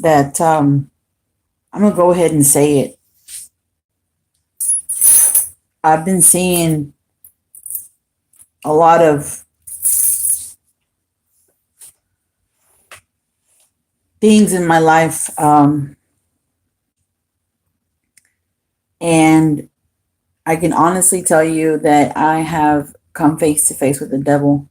that I'm going to go ahead and say it. I've been seeing a lot of things in my life, and I can honestly tell you that I have come face to face with the devil.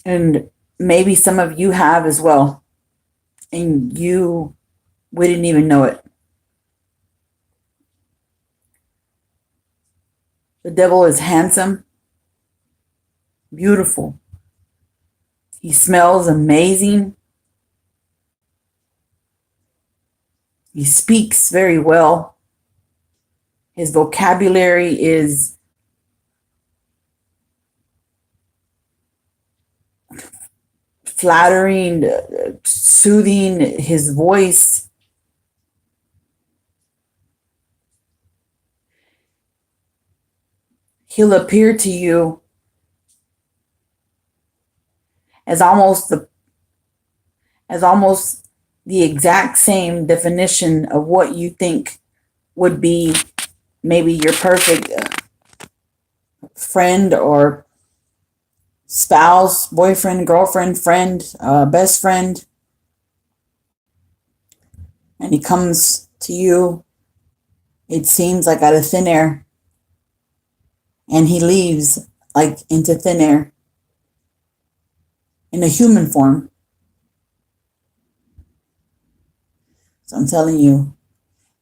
And maybe some of you have as well, and you wouldn't even know it. The devil is handsome, beautiful. He smells amazing. He speaks very well. His vocabulary is flattering, soothing. His voice, he'll appear to you as almost the exact same definition of what you think would be maybe your perfect friend or spouse, boyfriend, girlfriend, friend, best friend. And he comes to you, it seems like out of thin air, and he leaves like into thin air in a human form. So I'm telling you,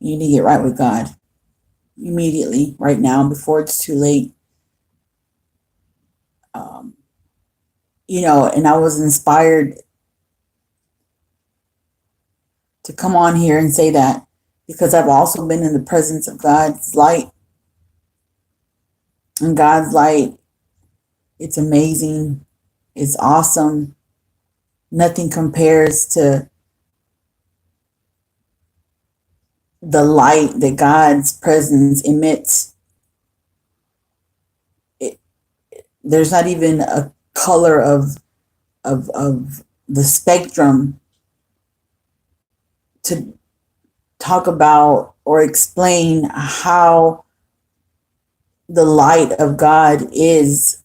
you need to get right with God immediately, right now, before it's too late. And I was inspired to come on here and say that because I've also been in the presence of God's light. And God's light, it's amazing. It's awesome. Nothing compares to the light that God's presence emits. There's not even a color of the spectrum to talk about or explain how the light of God is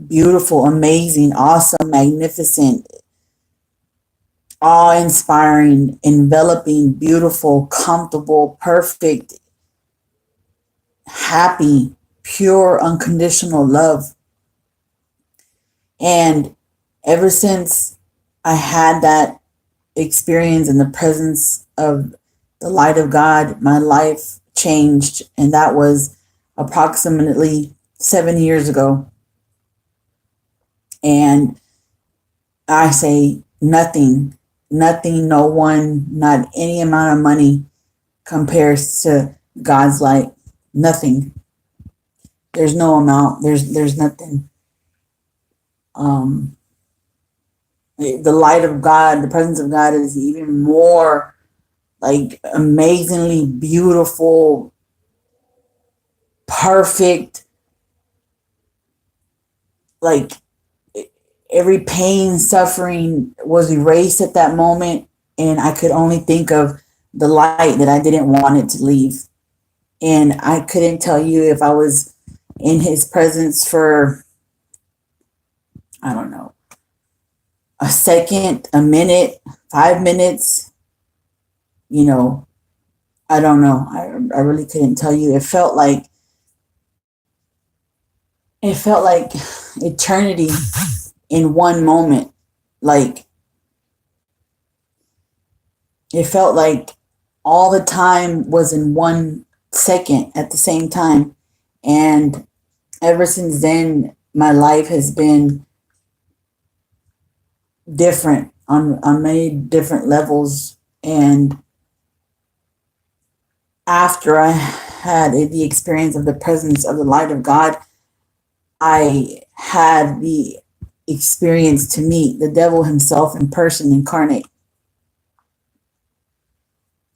beautiful, amazing, awesome, magnificent, awe-inspiring, enveloping, beautiful, comfortable, perfect, happy, pure, unconditional love. And ever since I had that experience in the presence of the light of God, my life changed. And that was approximately 7 years ago. And I say nothing, no one, not any amount of money compares to God's light. Nothing. There's no amount. There's nothing. The light of God, the presence of God is even more like amazingly beautiful, perfect. Like every pain, suffering was erased at that moment. And I could only think of the light that I didn't want it to leave. And I couldn't tell you if I was in his presence for, I don't know, a second, a minute, 5 minutes, I don't know. I really couldn't tell you. It felt like eternity in one moment. Like it felt like all the time was in 1 second at the same time. And ever since then, my life has been different on many different levels. And after I had the experience of the presence of the light of God, I had the experience to meet the devil himself in person, incarnate.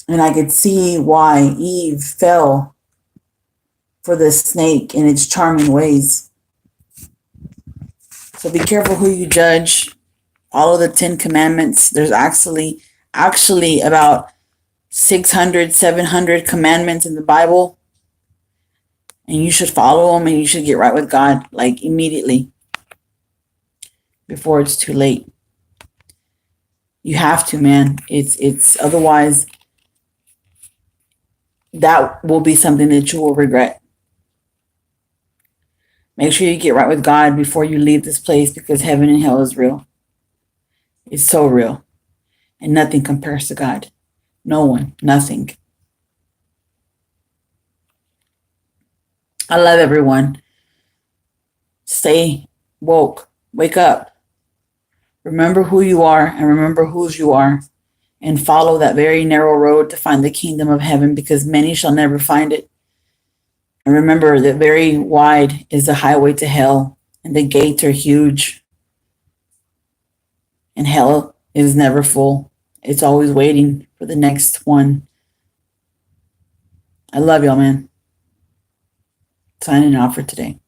And I could see why Eve fell for the snake and its charming ways. So be careful who you judge. Follow the 10 commandments. There's actually about 600, 700 commandments in the Bible. And you should follow them, and you should get right with God, like, immediately, before it's too late. You have to, man. It's otherwise that will be something that you will regret. Make sure you get right with God before you leave this place, because heaven and hell is real. It's so real. And nothing compares to God. No one, nothing. I love everyone. Stay woke. Wake up. Remember who you are and remember whose you are, and follow that very narrow road to find the kingdom of heaven, because many shall never find it. And remember that very wide is the highway to hell, and the gates are huge. And hell is never full. It's always waiting for the next one. I love y'all, man. Signing off for today.